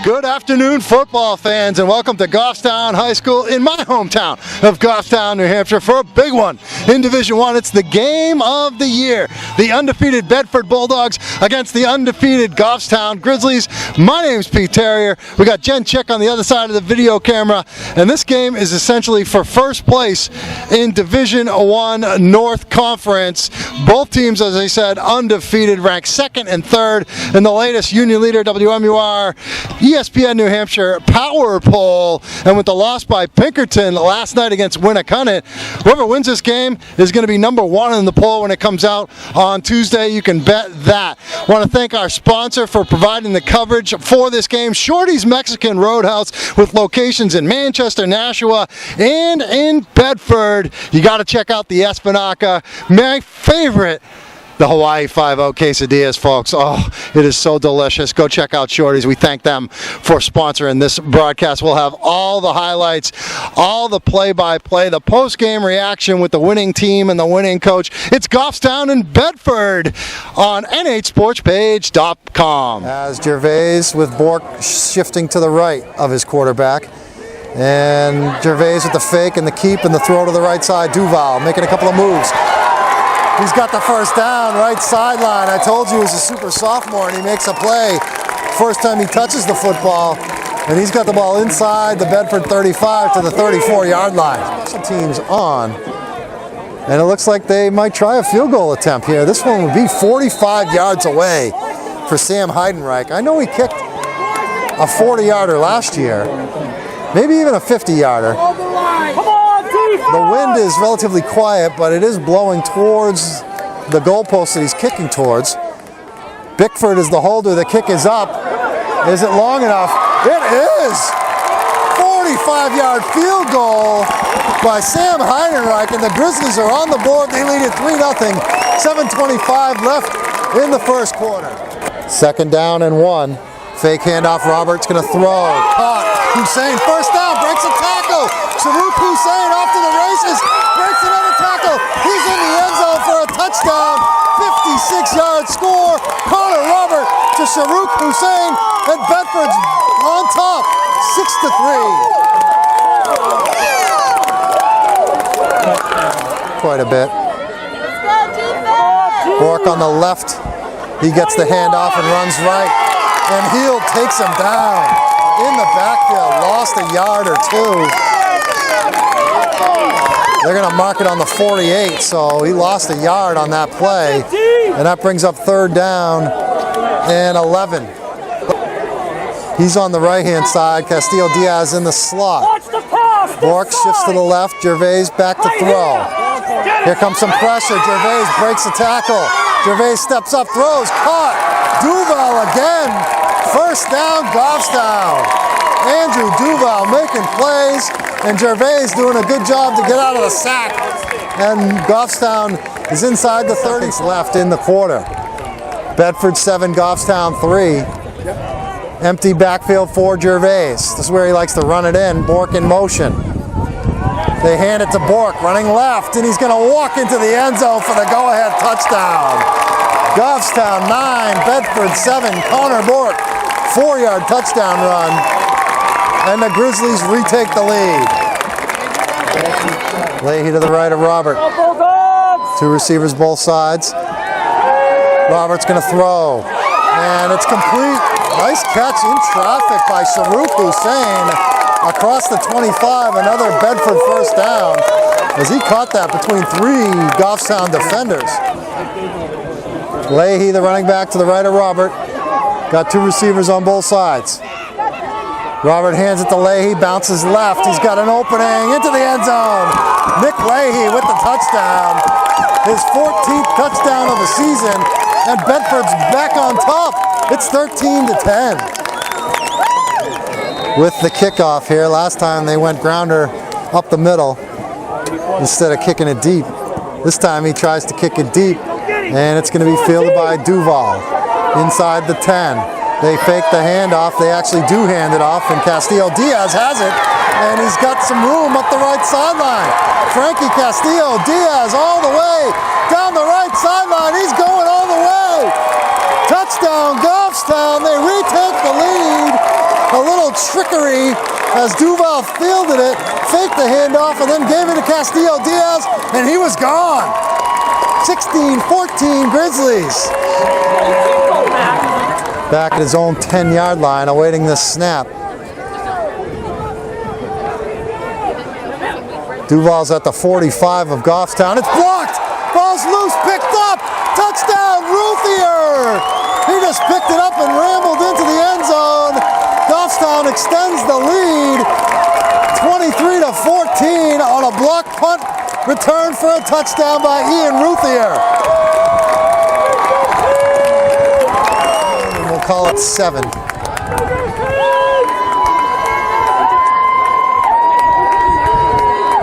Good afternoon, football fans, and welcome to Goffstown High School in my hometown of Goffstown, New Hampshire, for a big one in Division I. It's the game of the year. The undefeated Bedford Bulldogs against the undefeated Goffstown Grizzlies. My name's Pete Terrier. We got Jen Chick on the other side of the video camera, and this game is essentially for first place in Division I North Conference. Both teams, as I said, undefeated, ranked second and third in the latest Union Leader WMUR ESPN New Hampshire Power Poll, and with the loss by Pinkerton last night against Winnacunnet, whoever wins this game is going to be number one in the poll when it comes out on Tuesday. You can bet that. I want to thank our sponsor for providing the coverage for this game, Shorty's Mexican Roadhouse, with locations in Manchester, Nashua, and in Bedford. You got to check out the Espinaca, my favorite, the Hawaii 5-0 quesadillas, folks. Oh, it is so delicious. Go check out Shorty's. We thank them for sponsoring this broadcast. We'll have all the highlights, all the play-by-play, the post-game reaction with the winning team and the winning coach. It's Goffstown and Bedford on NHSportsPage.com. As Gervais with Bork shifting to the right of his quarterback. And Gervais with the fake and the keep and the throw to the right side. Duval making a couple of moves. He's got the first down, right sideline. I told you he was a super sophomore and he makes a play. First time he touches the football, and he's got the ball inside the Bedford 35 to the 34-yard line. Special teams on, and it looks like they might try a field goal attempt here. This one would be 45 yards away for Sam Heidenreich. I know he kicked a 40-yarder last year, maybe even a 50-yarder. The wind is relatively quiet, but it is blowing towards the goalpost that he's kicking towards. Bickford is the holder. The kick is up. Is it long enough? It is! 45-yard field goal by Sam Heidenreich, and the Grizzlies are on the board. They lead it 3-0. 7:25 left in the first quarter. Second down and 1. Fake handoff. Roberts going to throw. Caught. Hussein first down. Breaks a tackle. Sharuk Hussein off to the races. Breaks another tackle. He's in the end zone for a touchdown. 56-yard score. Connor Robert to Sharuk Hussein, and Bedford's on top. 6-3. Quite a bit. Bork on the left. He gets the handoff and runs right. And Heald takes him down in the backfield. Lost a yard or two. They're going to mark it on the 48, so he lost a yard on that play. And that brings up third down and 11. He's on the right-hand side. Castillo Diaz in the slot. Bork shifts to the left. Gervais back to throw. Here comes some pressure. Gervais breaks the tackle. Gervais steps up, throws, caught. Duval again. First down, Goffstown. Andrew Duval making plays, and Gervais doing a good job to get out of the sack. And Goffstown is inside the 30s left in the quarter. Bedford 7, Goffstown 3. Empty backfield for Gervais. This is where he likes to run it in. Bork in motion. They hand it to Bork, running left, and he's going to walk into the end zone for the go-ahead touchdown. Goffstown 9, Bedford 7. Connor Bork, 4-yard touchdown run. And the Grizzlies retake the lead. Leahy to the right of Robert. Two receivers both sides. Robert's going to throw. And it's complete. Nice catch in traffic by Sharuk Hussein across the 25. Another Bedford first down as he caught that between 3 Goffstown defenders. Leahy, the running back, to the right of Robert. Got two receivers on both sides. Robert hands it to Leahy, bounces left. He's got an opening into the end zone. Nick Leahy with the touchdown. His 14th touchdown of the season, and Bedford's back on top. It's 13-10. With the kickoff here, last time they went grounder up the middle instead of kicking it deep. This time he tries to kick it deep, and it's going to be fielded by Duval inside the 10. They fake the handoff. They actually do hand it off, and Castillo Diaz has it, and he's got some room up the right sideline. Frankie Castillo Diaz all the way down the right sideline. He's going all the way. Touchdown, Goffstown. They retake the lead. trickery as Duval fielded it, faked the handoff, and then gave it to Castillo Diaz, and he was gone. 16-14 Grizzlies. Back at his own 10-yard line, awaiting this snap. Duval's at the 45 of Goffstown. It's blocked! Ball's loose, picked up! Touchdown, Ruthier! He just picked it up and rambled into the end zone. Goffstown extends the lead, 23-14 on a block punt return for a touchdown by Ian Ruthier. And we'll call it 7.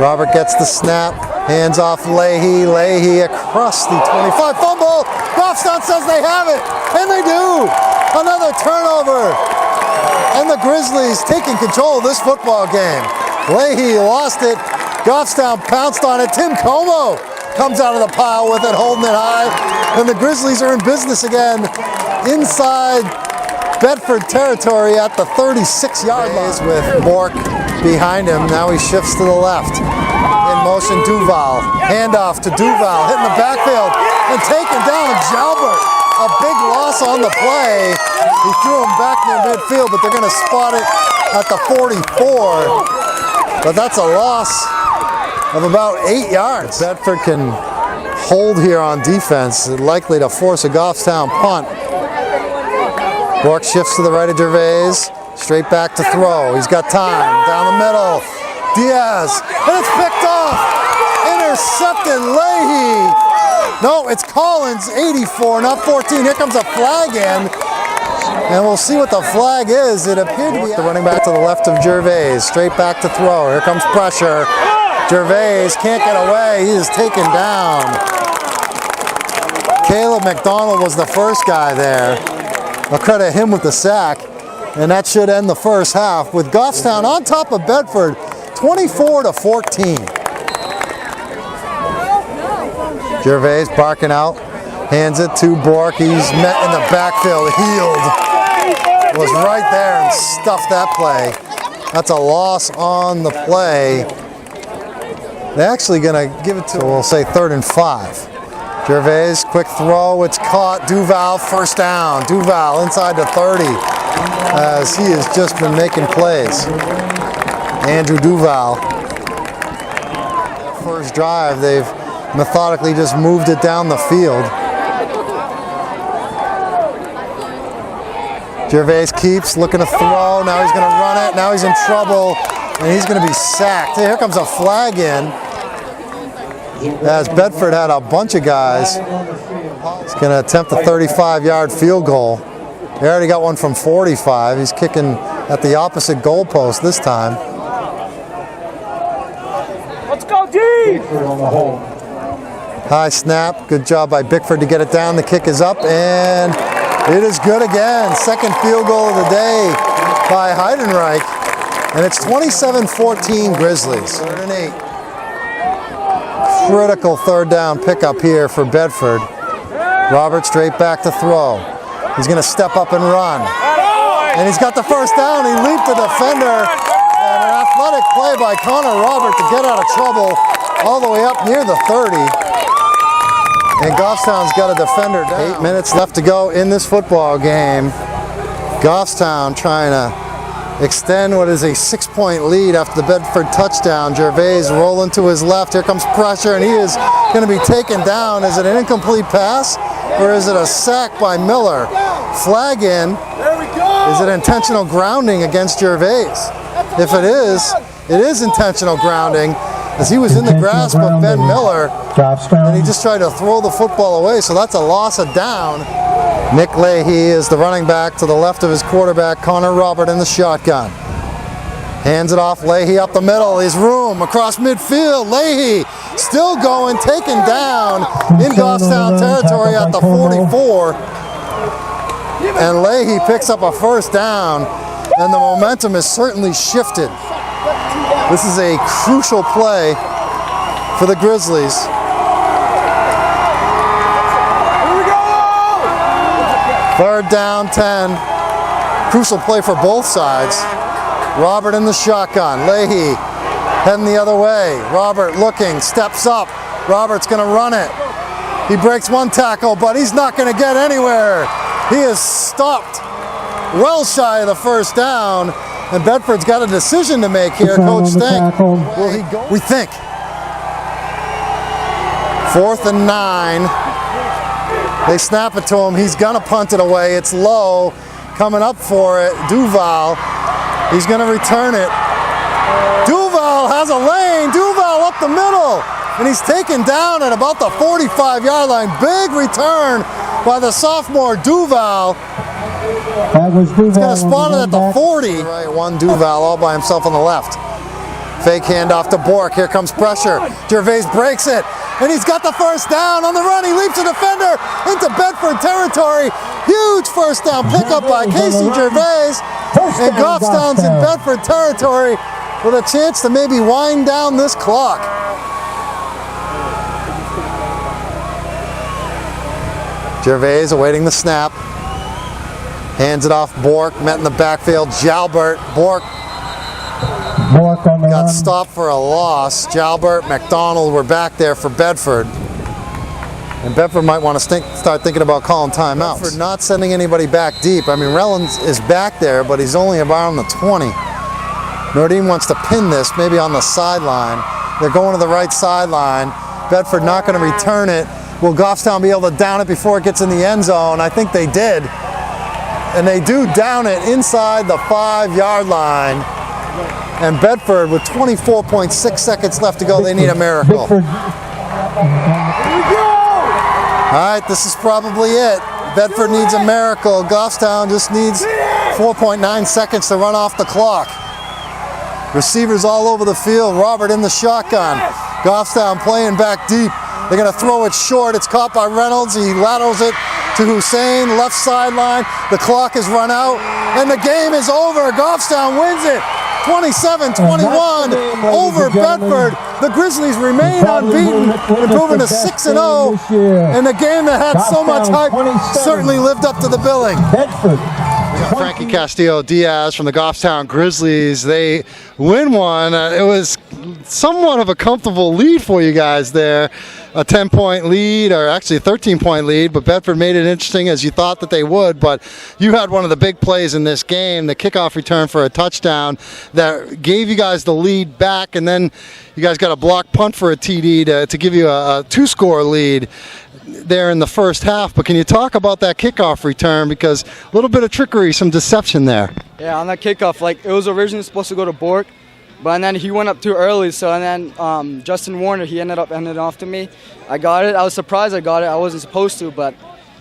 Robert gets the snap, hands off Leahy. Leahy across the 25, fumble. Goffstown says they have it, and they do. Another turnover, and the Grizzlies taking control of this football game. Leahy lost it. Goffstown pounced on it. Tim Como comes out of the pile with it, holding it high, and the Grizzlies are in business again inside Bedford territory at the 36-yard line with Bork behind him. Now he shifts to the left. In motion, Duval. Handoff to Duval, hitting the backfield and taken down Jalbert. A big loss on the play. He threw him back near midfield, but they're going to spot it at the 44. But that's a loss of about 8 yards. Bedford can hold here on defense, likely to force a Goffstown punt. Bork shifts to the right of Gervais, straight back to throw. He's got time, down the middle. Diaz, and it's picked off. Intercepted Leahy. No, it's Collins, 84, not 14. Here comes a flag in, and we'll see what the flag is. It appeared to be the running back to the left of Gervais, straight back to throw. Here comes pressure. Gervais can't get away. He is taken down. Caleb McDonald was the first guy there. I'll credit him with the sack, and that should end the first half with Goffstown on top of Bedford, 24-14. Gervais barking out, hands it to Bork. He's met in the backfield. Healed was right there and stuffed that play. That's a loss on the play. They're actually going to give it to, we'll say 3rd and 5. Gervais, quick throw, it's caught. Duval, first down. Duval inside the 30 as he has just been making plays. Andrew Duval. First drive, they've methodically just moved it down the field. Gervais keeps looking to throw. Now he's going to run it. Now he's in trouble, and he's going to be sacked. Here comes a flag in, as Bedford had a bunch of guys. He's going to attempt a 35-yard field goal. He already got one from 45. He's kicking at the opposite goalpost this time. Let's go, D! High snap. Good job by Bickford to get it down. The kick is up, and it is good again. Second field goal of the day by Heidenreich. And it's 27-14 Grizzlies. 3rd and 8. Critical 3rd down pickup here for Bedford. Robert straight back to throw. He's going to step up and run. And he's got the first down. He leaped the defender. And an athletic play by Connor Robert to get out of trouble all the way up near the 30. And Goffstown's got a defender down. 8 minutes left to go in this football game. Goffstown trying to extend what is a 6-point lead after the Bedford touchdown. Gervais rolling to his left. Here comes pressure, and he is going to be taken down. Is it an incomplete pass, or is it a sack by Miller? Flag in. There we go! Is it intentional grounding against Gervais? If it is intentional grounding, as he was in the grasp of Ben Miller, and he just tried to throw the football away, so that's a loss of down. Nick Leahy is the running back to the left of his quarterback, Connor Robert, in the shotgun. Hands it off, Leahy up the middle, his room across midfield. Leahy still going, taken down in Goffstown territory at the 44. And Leahy picks up a first down, and the momentum is certainly shifted. This is a crucial play for the Grizzlies. Here we go! 3rd down, 10. Crucial play for both sides. Robert in the shotgun. Leahy heading the other way. Robert looking, steps up. Robert's going to run it. He breaks one tackle, but he's not going to get anywhere. He is stopped well shy of the first down, and Bedford's got a decision to make here. Coach Stink, will he go? We think. 4th and 9. They snap it to him. He's going to punt it away. It's low. Coming up for it, Duval. He's going to return it. Duval has a lane. Duval up the middle. And he's taken down at about the 45-yard line. Big return by the sophomore Duval. He's going to spawn it at the 40. Right, one Duval all by himself on the left. Fake handoff to Bork. Here comes pressure. Gervais breaks it. And he's got the first down on the run. He leaps a defender into Bedford territory. Huge first down pickup by Casey Gervais. And Goffstown's in Bedford territory with a chance to maybe wind down this clock. Gervais awaiting the snap. Hands it off Bork. Met in the backfield. Jalbert. Bork got stopped for a loss. Jalbert, McDonald were back there for Bedford. And Bedford might want to start thinking about calling timeouts. Bedford not sending anybody back deep. I mean, Rellens is back there, but he's only about on the 20. Nordine wants to pin this, maybe on the sideline. They're going to the right sideline. Bedford not going to return it. Will Goffstown be able to down it before it gets in the end zone? I think they did. And they do down it inside the 5-yard line. And Bedford, with 24.6 seconds left to go, they need a miracle. All right, this is probably it. Bedford needs a miracle. Goffstown just needs 4.9 seconds to run off the clock. Receivers all over the field. Robert in the shotgun. Goffstown playing back deep. They're going to throw it short. It's caught by Reynolds. He laterals it to Hussein, left sideline. The clock has run out, and the game is over. Goffstown wins it, 27-21 over Bedford. The Grizzlies remain unbeaten, improving to 6-0, and the game that had so much hype certainly lived up to the billing. Frankie Castillo-Diaz from the Goffstown Grizzlies. They win one. It was somewhat of a comfortable lead for you guys there. A 10-point lead, or actually a 13-point lead, but Bedford made it interesting as you thought that they would. But you had one of the big plays in this game, the kickoff return for a touchdown that gave you guys the lead back, and then you guys got a block punt for a TD to give you a 2-score lead there in the first half. But can you talk about that kickoff return, because a little bit of trickery, some deception there? Yeah, on that kickoff, like it was originally supposed to go to Bork, but then he went up too early, so and then Justin Warner, he ended up handing it off to me. I got it. I was surprised I got it. I wasn't supposed to, but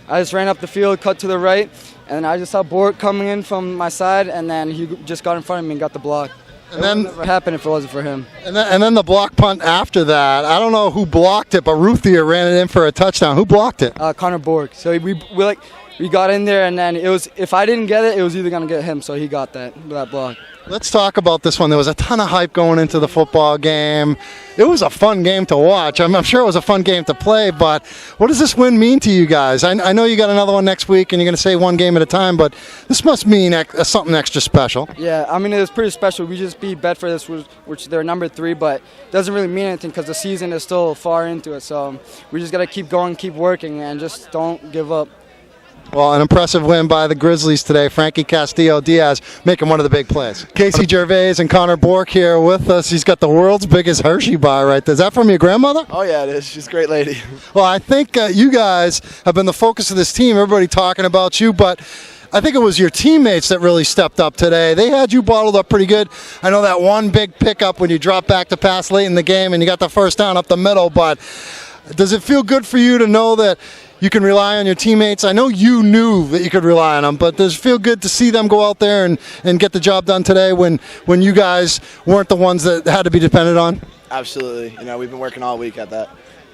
I just ran up the field, cut to the right, and I just saw Bork coming in from my side, and then he just got in front of me and got the block. And then what happened if it wasn't for him? And then the block punt after that. I don't know who blocked it, but Ruthier ran it in for a touchdown. Who blocked it? Connor Bork. So we got in there, and then it was, if I didn't get it, it was either gonna get him. So he got that block. Let's talk about this one. There was a ton of hype going into the football game. It was a fun game to watch. I'm sure it was a fun game to play, but what does this win mean to you guys? I know you got another one next week, and you're going to say one game at a time, but this must mean something extra special. Yeah, I mean, it was pretty special. We just beat Bedford, which they're number 3, but it doesn't really mean anything because the season is still far into it. So we just got to keep going, keep working, and just don't give up. Well, an impressive win by the Grizzlies today. Frankie Castillo-Diaz making one of the big plays. Casey Gervais and Connor Bork here with us. He's got the world's biggest Hershey bar right there. Is that from your grandmother? Oh, yeah, it is. She's a great lady. Well, I think you guys have been the focus of this team. Everybody talking about you, but I think it was your teammates that really stepped up today. They had you bottled up pretty good. I know that one big pickup when you dropped back to pass late in the game and you got the first down up the middle, but does it feel good for you to know that you can rely on your teammates? I know you knew that you could rely on them, but does it feel good to see them go out there and get the job done today when you guys weren't the ones that had to be depended on? Absolutely. You know, we've been working all week at that.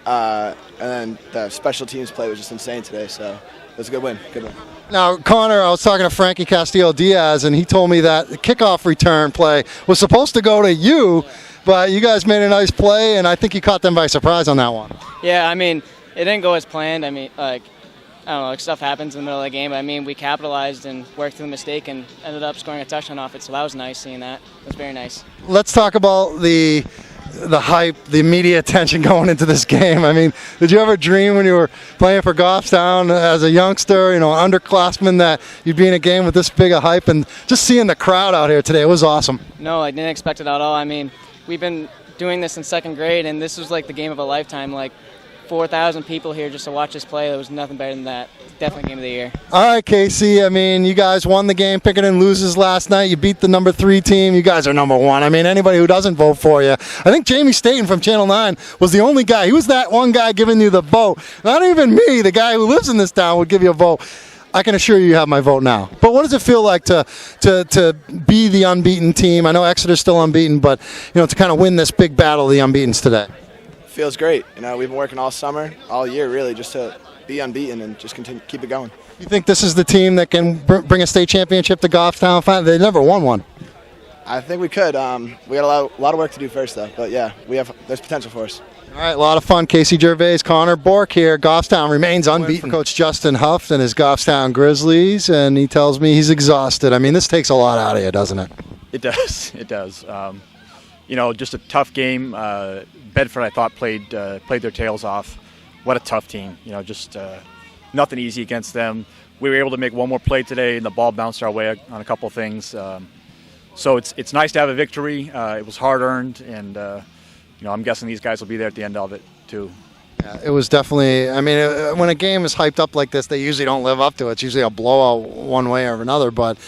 And then the special teams play was just insane today, so it was a good win. Good win. Now, Connor, I was talking to Frankie Castillo-Diaz, and he told me that the kickoff return play was supposed to go to you, but you guys made a nice play, and I think you caught them by surprise on that one. Yeah, I mean, it didn't go as planned. I mean, like, I don't know, like stuff happens in the middle of the game. But I mean, we capitalized and worked through the mistake and ended up scoring a touchdown off it. So that was nice seeing that. It was very nice. Let's talk about the hype, the media attention going into this game. I mean, did you ever dream when you were playing for Goffstown as a youngster, an underclassman, that you'd be in a game with this big a hype? And just seeing the crowd out here today, it was awesome. No, I didn't expect it at all. I mean, we've been doing this in second grade, and this was like the game of a lifetime. Like 4,000 people here just to watch us play. There was nothing better than that. Definitely game of the year. All right, Casey. I mean, you guys won the game. Pinkerton loses last night. You beat the number 3 team. You guys are number 1. I mean, anybody who doesn't vote for you. I think Jamie Staten from Channel 9 was the only guy. He was that one guy giving you the vote. Not even me, the guy who lives in this town, would give you a vote. I can assure you have my vote now. But what does it feel like to be the unbeaten team? I know Exeter's still unbeaten, but to kind of win this big battle of the unbeatens today. Feels great. We've been working all summer, all year, really, just to be unbeaten and just continue keep it going. You think this is the team that can bring a state championship to Goffstown? They never won one. I think we could. We got a lot of work to do first, though. But yeah, there's potential for us. All right, a lot of fun. Casey Gervais, Connor Bork here. Goffstown remains unbeaten. Coach Justin Huff and his Goffstown Grizzlies, and he tells me he's exhausted. I mean, this takes a lot out of you, doesn't it? It does. It does. Just a tough game. Bedford, I thought, played their tails off. What a tough team. Nothing easy against them. We were able to make one more play today, and the ball bounced our way on a couple of things. So it's nice to have a victory. It was hard-earned, and I'm guessing these guys will be there at the end of it, too. Yeah, it was definitely, when a game is hyped up like this, they usually don't live up to it. It's usually a blowout one way or another, but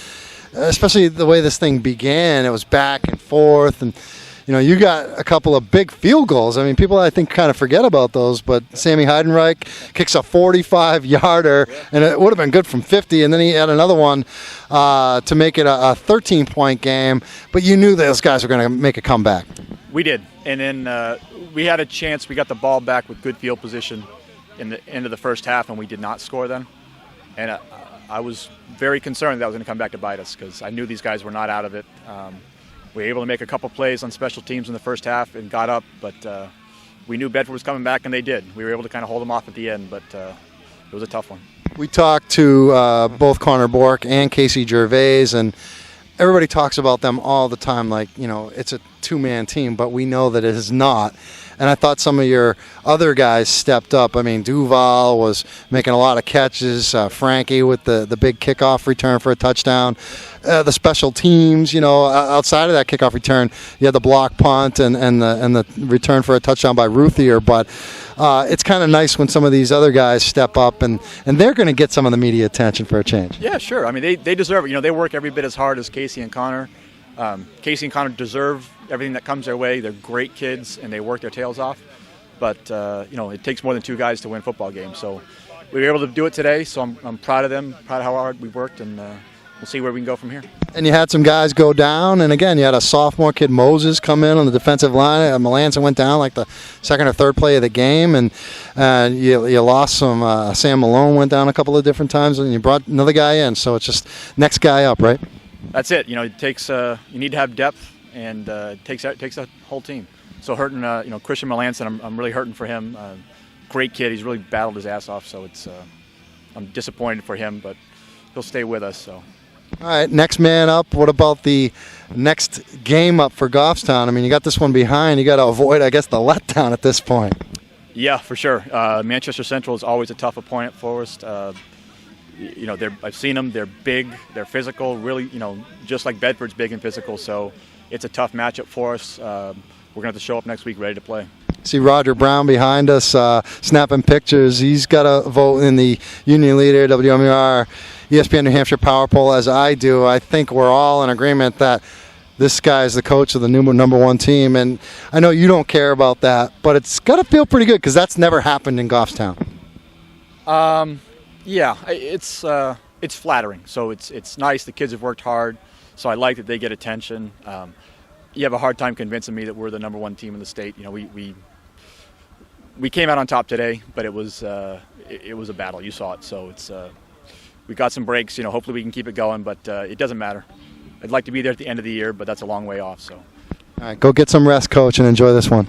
especially the way this thing began, it was back and forth, and you got a couple of big field goals. I mean, people I think kind of forget about those, but Sammy Heidenreich kicks a 45-yarder, and it would have been good from 50, and then he had another one to make it a 13-point game, but you knew those guys were going to make a comeback. We did, and then we had a chance. We got the ball back with good field position in the end of the first half, and we did not score then. And I was very concerned that was going to come back to bite us because I knew these guys were not out of it. We were able to make a couple plays on special teams in the first half and got up, but we knew Bedford was coming back, and they did. We were able to kind of hold them off at the end, but it was a tough one. We talked to both Connor Bork and Casey Gervais, and everybody talks about them all the time like, it's a two-man team, but we know that it is not. And I thought some of your other guys stepped up. I mean, Duval was making a lot of catches. Frankie with the big kickoff return for a touchdown. The special teams, outside of that kickoff return, you had the block punt and the return for a touchdown by Ruthier. But it's kind of nice when some of these other guys step up, and they're going to get some of the media attention for a change. Yeah, sure. I mean, they deserve it. They work every bit as hard as Casey and Connor. Casey and Connor deserve everything that comes their way. They're great kids, and they work their tails off. But, it takes more than two guys to win football games. So we were able to do it today, so I'm proud of them, proud of how hard we worked, and we'll see where we can go from here. And you had some guys go down, and again, you had a sophomore kid, Moses, come in on the defensive line. Melanson went down like the second or third play of the game, and you lost some. Sam Malone went down a couple of different times, and you brought another guy in. So it's just next guy up, right? That's it. It takes you need to have depth, and it takes a whole team. So hurting, Christian Melanson, I'm really hurting for him. Great kid. He's really battled his ass off. So I'm disappointed for him, but he'll stay with us. So. All right, next man up. What about the next game up for Goffstown? I mean, you got this one behind. You got to avoid, I guess, the letdown at this point. Yeah, for sure. Manchester Central is always a tough opponent for us. I've seen them. They're big. They're physical. Really, just like Bedford's big and physical. So it's a tough matchup for us. We're going to have to show up next week ready to play. See Roger Brown behind us snapping pictures. He's got a vote in the Union Leader, WMUR, ESPN New Hampshire Power Poll, as I do. I think we're all in agreement that this guy is the coach of the number one team. And I know you don't care about that, but it's got to feel pretty good because that's never happened in Goffstown. Yeah, it's flattering. So it's nice. The kids have worked hard, so I like that they get attention. You have a hard time convincing me that we're the number one team in the state. We came out on top today, but it was a battle. You saw it. So we got some breaks. Hopefully we can keep it going, but it doesn't matter. I'd like to be there at the end of the year, but that's a long way off. So. All right, go get some rest, Coach, and enjoy this one.